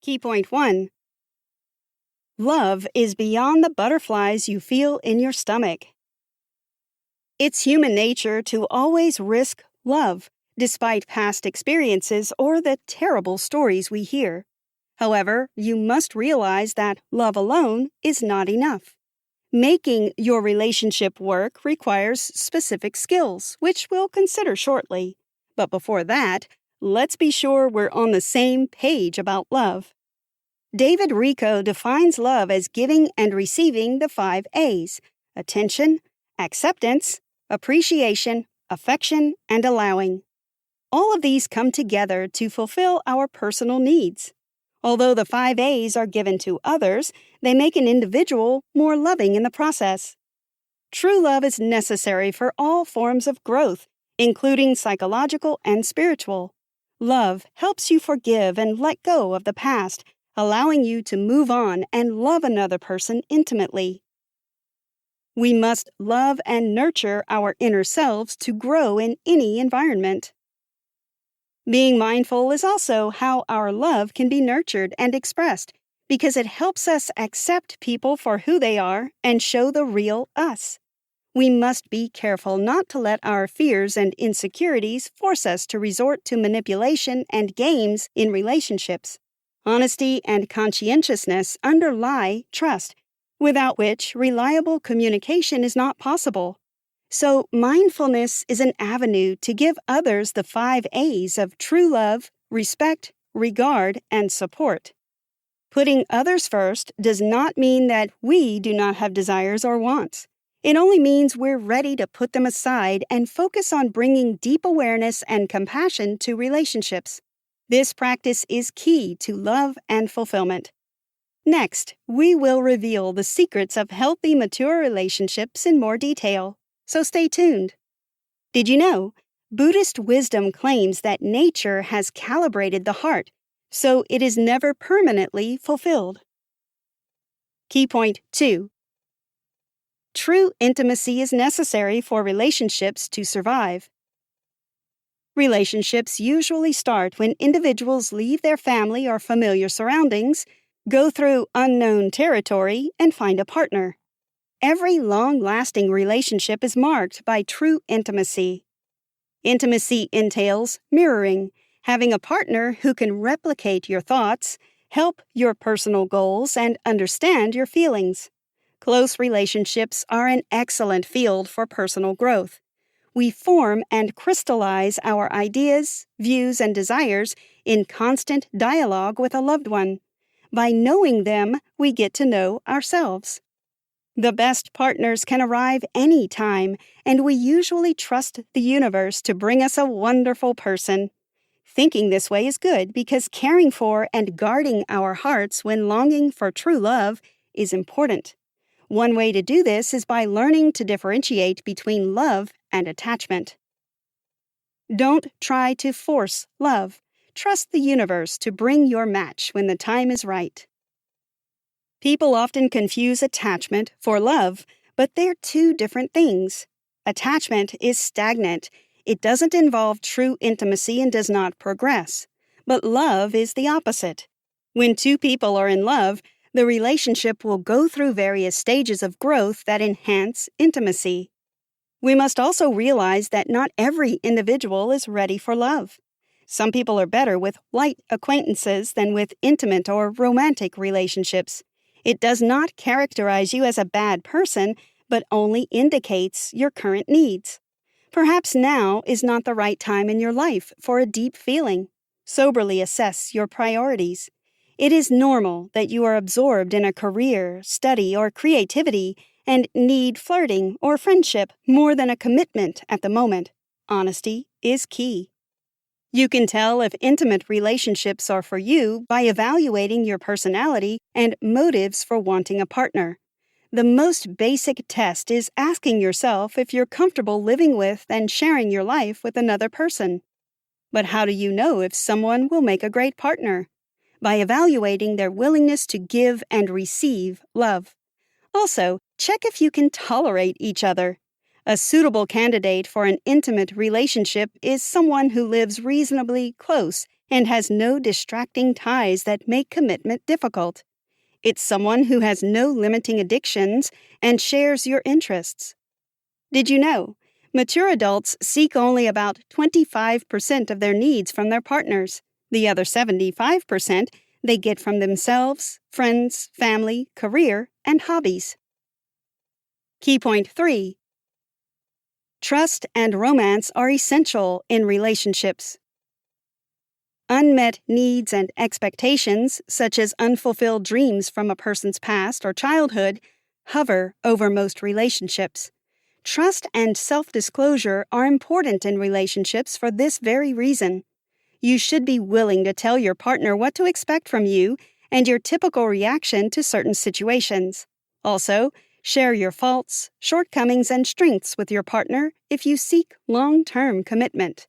Key point 1. Love is beyond the butterflies you feel in your stomach. It's human nature to always risk love, despite past experiences or the terrible stories we hear. However, you must realize that love alone is not enough. Making your relationship work requires specific skills, which we'll consider shortly. But before that, let's be sure we're on the same page about love. David Richo defines love as giving and receiving the 5 A's: attention, acceptance, appreciation, affection, and allowing. All of these come together to fulfill our personal needs. Although the 5 A's are given to others, they make an individual more loving in the process. True love is necessary for all forms of growth, including psychological and spiritual. Love helps you forgive and let go of the past, allowing you to move on and love another person intimately. We must love and nurture our inner selves to grow in any environment. Being mindful is also how our love can be nurtured and expressed, because it helps us accept people for who they are and show the real us. We must be careful not to let our fears and insecurities force us to resort to manipulation and games in relationships. Honesty and conscientiousness underlie trust, without which reliable communication is not possible. So, mindfulness is an avenue to give others the 5 A's of true love, respect, regard, and support. Putting others first does not mean that we do not have desires or wants. It only means we're ready to put them aside and focus on bringing deep awareness and compassion to relationships. This practice is key to love and fulfillment. Next, we will reveal the secrets of healthy, mature relationships in more detail. So stay tuned. Did you know? Buddhist wisdom claims that nature has calibrated the heart, so it is never permanently fulfilled. Key point 2. True intimacy is necessary for relationships to survive. Relationships usually start when individuals leave their family or familiar surroundings, go through unknown territory, and find a partner. Every long-lasting relationship is marked by true intimacy. Intimacy entails mirroring, having a partner who can replicate your thoughts, help your personal goals, and understand your feelings. Close relationships are an excellent field for personal growth. We form and crystallize our ideas, views, and desires in constant dialogue with a loved one. By knowing them, we get to know ourselves. The best partners can arrive any time, and we usually trust the universe to bring us a wonderful person. Thinking this way is good because caring for and guarding our hearts when longing for true love is important. One way to do this is by learning to differentiate between love and attachment. Don't try to force love. Trust the universe to bring your match when the time is right. People often confuse attachment for love, but they're two different things. Attachment is stagnant. It doesn't involve true intimacy and does not progress. But love is the opposite. When two people are in love, the relationship will go through various stages of growth that enhance intimacy. We must also realize that not every individual is ready for love. Some people are better with light acquaintances than with intimate or romantic relationships. It does not characterize you as a bad person, but only indicates your current needs. Perhaps now is not the right time in your life for a deep feeling. Soberly assess your priorities. It is normal that you are absorbed in a career, study, or creativity and need flirting or friendship more than a commitment at the moment. Honesty is key. You can tell if intimate relationships are for you by evaluating your personality and motives for wanting a partner. The most basic test is asking yourself if you're comfortable living with and sharing your life with another person. But how do you know if someone will make a great partner? By evaluating their willingness to give and receive love. Also, check if you can tolerate each other. A suitable candidate for an intimate relationship is someone who lives reasonably close and has no distracting ties that make commitment difficult. It's someone who has no limiting addictions and shares your interests. Did you know? Mature adults seek only about 25% of their needs from their partners. The other 75% they get from themselves, friends, family, career, and hobbies. Key point 3. Trust and romance are essential in relationships. Unmet needs and expectations, such as unfulfilled dreams from a person's past or childhood, hover over most relationships. Trust and self-disclosure are important in relationships for this very reason. You should be willing to tell your partner what to expect from you and your typical reaction to certain situations. Also, share your faults, shortcomings, and strengths with your partner if you seek long-term commitment.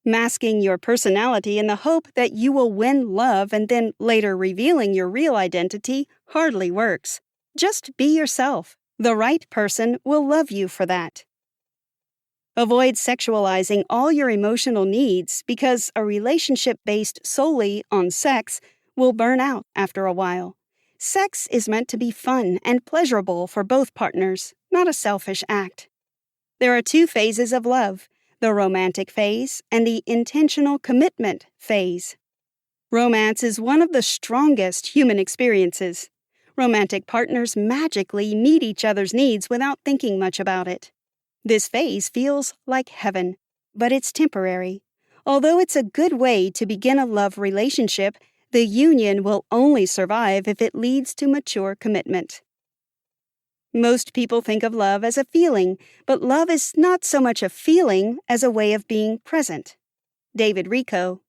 Masking your personality in the hope that you will win love and then later revealing your real identity hardly works. Just be yourself. The right person will love you for that. Avoid sexualizing all your emotional needs because a relationship based solely on sex will burn out after a while. Sex is meant to be fun and pleasurable for both partners, not a selfish act. There are 2 phases of love, the romantic phase and the intentional commitment phase. Romance is one of the strongest human experiences. Romantic partners magically meet each other's needs without thinking much about it. This phase feels like heaven, but it's temporary. Although it's a good way to begin a love relationship, the union will only survive if it leads to mature commitment. Most people think of love as a feeling, but love is not so much a feeling as a way of being present. David Richo.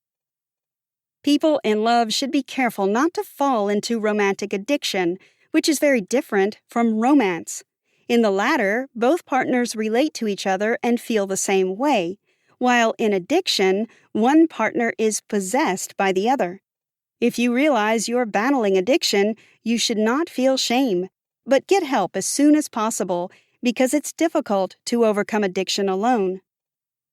People in love should be careful not to fall into romantic addiction, which is very different from romance. In the latter, both partners relate to each other and feel the same way, while in addiction, one partner is possessed by the other. If you realize you're battling addiction, you should not feel shame, but get help as soon as possible because it's difficult to overcome addiction alone.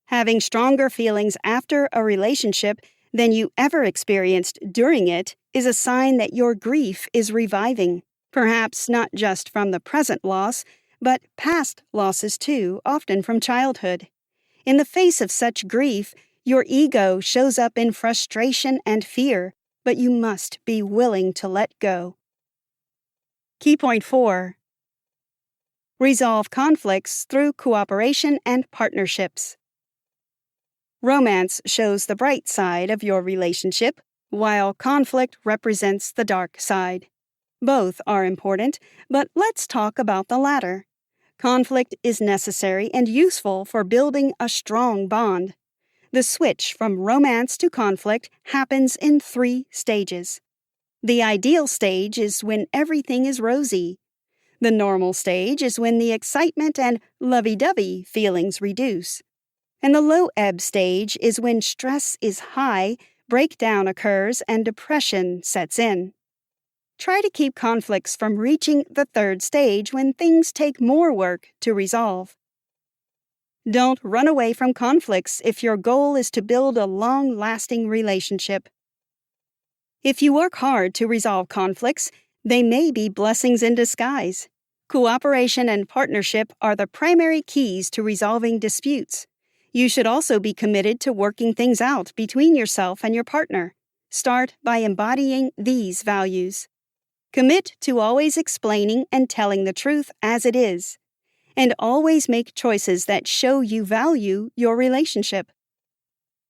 Having stronger feelings after a relationship than you ever experienced during it is a sign that your grief is reviving, perhaps not just from the present loss, but past losses too, often from childhood. In the face of such grief, your ego shows up in frustration and fear, but you must be willing to let go. Key point 4. Resolve conflicts through cooperation and partnerships. Romance shows the bright side of your relationship, while conflict represents the dark side. Both are important, but let's talk about the latter. Conflict is necessary and useful for building a strong bond. The switch from romance to conflict happens in 3 stages. The ideal stage is when everything is rosy. The normal stage is when the excitement and lovey-dovey feelings reduce. And the low-ebb stage is when stress is high, breakdown occurs, and depression sets in. Try to keep conflicts from reaching the 3rd stage when things take more work to resolve. Don't run away from conflicts if your goal is to build a long-lasting relationship. If you work hard to resolve conflicts, they may be blessings in disguise. Cooperation and partnership are the primary keys to resolving disputes. You should also be committed to working things out between yourself and your partner. Start by embodying these values. Commit to always explaining and telling the truth as it is. And always make choices that show you value your relationship.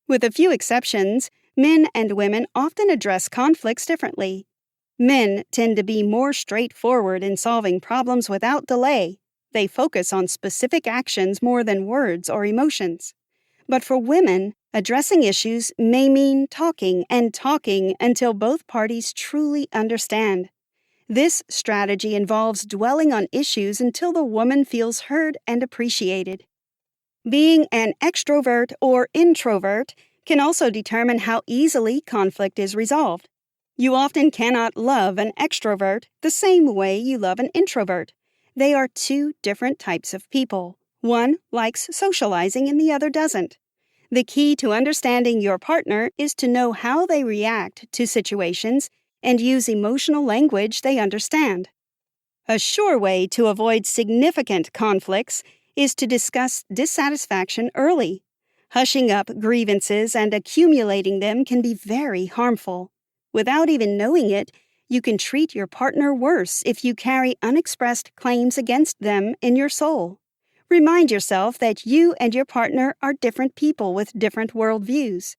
With a few exceptions, men and women often address conflicts differently. Men tend to be more straightforward in solving problems without delay. They focus on specific actions more than words or emotions. But for women, addressing issues may mean talking and talking until both parties truly understand. This strategy involves dwelling on issues until the woman feels heard and appreciated. Being an extrovert or introvert can also determine how easily conflict is resolved. You often cannot love an extrovert the same way you love an introvert. They are 2 different types of people. One likes socializing and the other doesn't. The key to understanding your partner is to know how they react to situations and use emotional language they understand. A sure way to avoid significant conflicts is to discuss dissatisfaction early. Hushing up grievances and accumulating them can be very harmful. Without even knowing it, you can treat your partner worse if you carry unexpressed claims against them in your soul. Remind yourself that you and your partner are different people with different worldviews.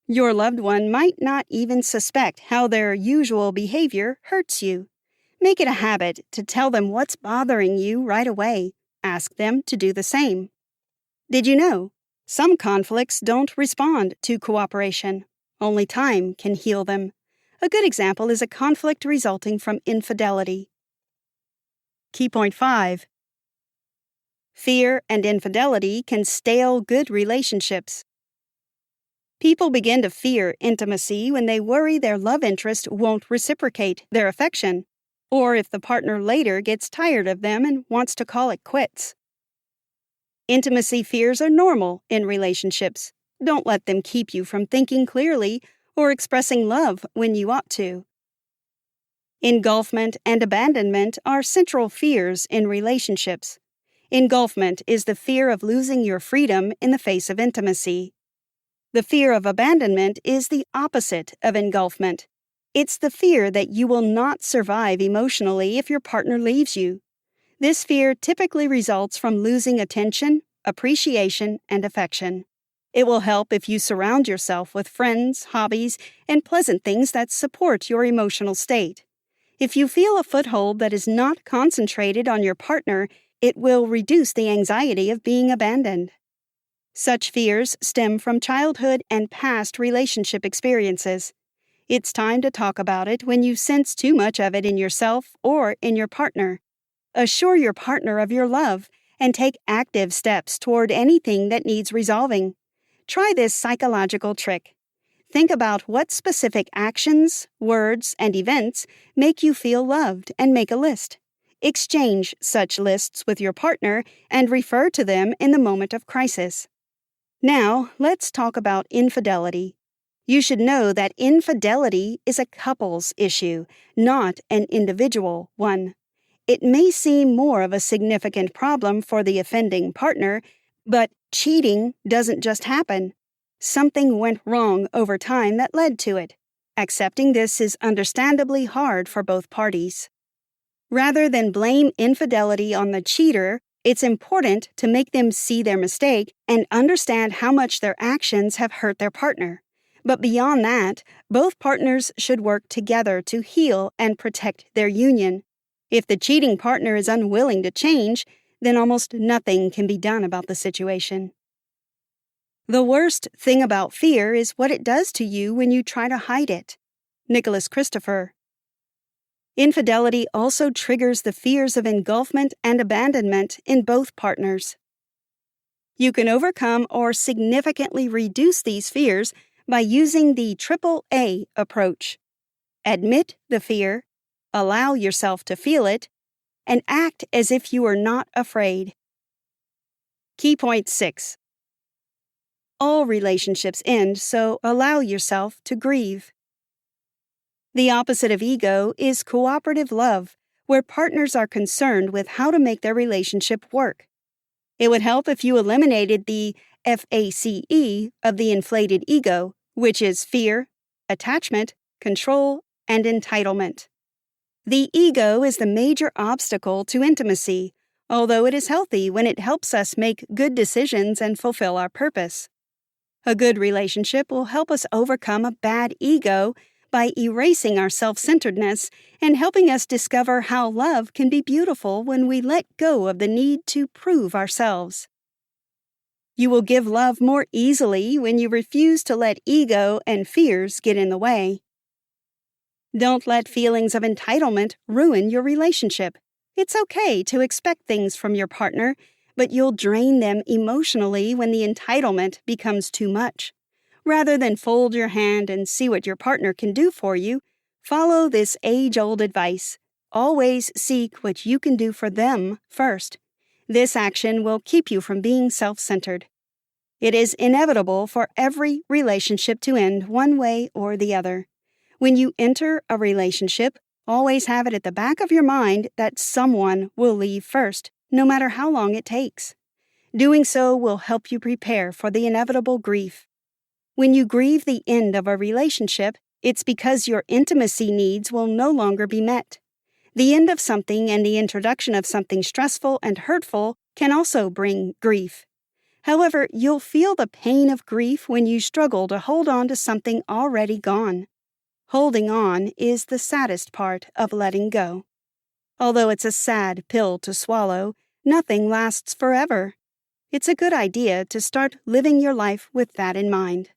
Your loved one might not even suspect how their usual behavior hurts you. Make it a habit to tell them what's bothering you right away. Ask them to do the same. Did you know? Some conflicts don't respond to cooperation. Only time can heal them. A good example is a conflict resulting from infidelity. Key point 5. Fear and infidelity can stale good relationships. People begin to fear intimacy when they worry their love interest won't reciprocate their affection, or if the partner later gets tired of them and wants to call it quits. Intimacy fears are normal in relationships. Don't let them keep you from thinking clearly or expressing love when you ought to. Engulfment and abandonment are central fears in relationships. Engulfment is the fear of losing your freedom in the face of intimacy. The fear of abandonment is the opposite of engulfment. It's the fear that you will not survive emotionally if your partner leaves you. This fear typically results from losing attention, appreciation, and affection. It will help if you surround yourself with friends, hobbies, and pleasant things that support your emotional state. If you feel a foothold that is not concentrated on your partner, it will reduce the anxiety of being abandoned. Such fears stem from childhood and past relationship experiences. It's time to talk about it when you sense too much of it in yourself or in your partner. Assure your partner of your love and take active steps toward anything that needs resolving. Try this psychological trick. Think about what specific actions, words, and events make you feel loved and make a list. Exchange such lists with your partner and refer to them in the moment of crisis. Now, let's talk about infidelity. You should know that infidelity is a couple's issue, not an individual one. It may seem more of a significant problem for the offending partner, but cheating doesn't just happen. Something went wrong over time that led to it. Accepting this is understandably hard for both parties. Rather than blame infidelity on the cheater, it's important to make them see their mistake and understand how much their actions have hurt their partner. But beyond that, both partners should work together to heal and protect their union. If the cheating partner is unwilling to change, then almost nothing can be done about the situation. The worst thing about fear is what it does to you when you try to hide it. Nicholas Christopher. Infidelity also triggers the fears of engulfment and abandonment in both partners. You can overcome or significantly reduce these fears by using the AAA approach. Admit the fear, allow yourself to feel it, and act as if you are not afraid. Key point 6. All relationships end, so allow yourself to grieve. The opposite of ego is cooperative love, where partners are concerned with how to make their relationship work. It would help if you eliminated the FACE of the inflated ego, which is fear, attachment, control, and entitlement. The ego is the major obstacle to intimacy, although it is healthy when it helps us make good decisions and fulfill our purpose. A good relationship will help us overcome a bad ego by erasing our self-centeredness and helping us discover how love can be beautiful when we let go of the need to prove ourselves. You will give love more easily when you refuse to let ego and fears get in the way. Don't let feelings of entitlement ruin your relationship. It's okay to expect things from your partner, but you'll drain them emotionally when the entitlement becomes too much. Rather than fold your hand and see what your partner can do for you, follow this age-old advice. Always seek what you can do for them first. This action will keep you from being self-centered. It is inevitable for every relationship to end one way or the other. When you enter a relationship, always have it at the back of your mind that someone will leave first, no matter how long it takes. Doing so will help you prepare for the inevitable grief. When you grieve the end of a relationship, it's because your intimacy needs will no longer be met. The end of something and the introduction of something stressful and hurtful can also bring grief. However, you'll feel the pain of grief when you struggle to hold on to something already gone. Holding on is the saddest part of letting go. Although it's a sad pill to swallow, nothing lasts forever. It's a good idea to start living your life with that in mind.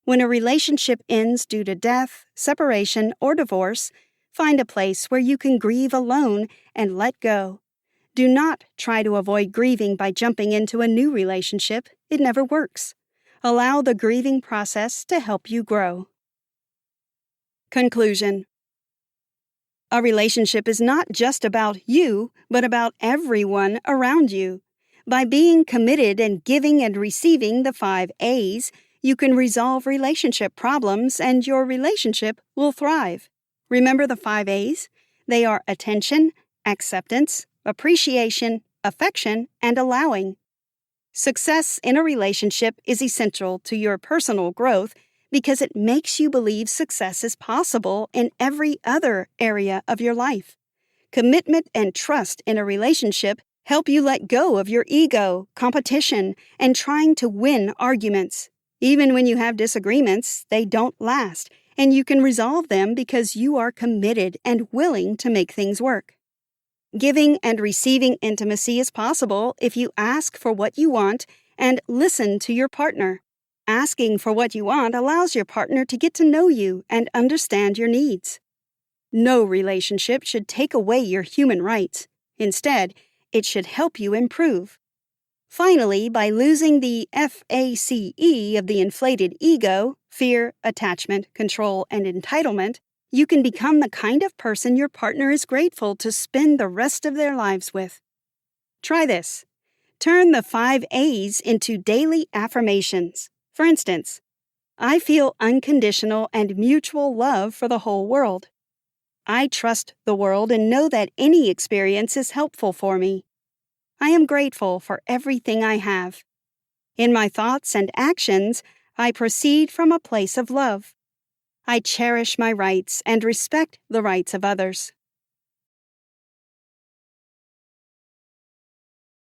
When a relationship ends due to death, separation, or divorce, find a place where you can grieve alone and let go. Do not try to avoid grieving by jumping into a new relationship. It never works. Allow the grieving process to help you grow. Conclusion. A relationship is not just about you, but about everyone around you. By being committed and giving and receiving the 5 A's, you can resolve relationship problems and your relationship will thrive. Remember the 5 A's? They are attention, acceptance, appreciation, affection, and allowing. Success in a relationship is essential to your personal growth because it makes you believe success is possible in every other area of your life. Commitment and trust in a relationship help you let go of your ego, competition, and trying to win arguments. Even when you have disagreements, they don't last, and you can resolve them because you are committed and willing to make things work. Giving and receiving intimacy is possible if you ask for what you want and listen to your partner. Asking for what you want allows your partner to get to know you and understand your needs. No relationship should take away your human rights. Instead, it should help you improve. Finally, by losing the FACE of the inflated ego, fear, attachment, control, and entitlement, you can become the kind of person your partner is grateful to spend the rest of their lives with. Try this. Turn the 5 A's into daily affirmations. For instance, I feel unconditional and mutual love for the whole world. I trust the world and know that any experience is helpful for me. I am grateful for everything I have. In my thoughts and actions, I proceed from a place of love. I cherish my rights and respect the rights of others.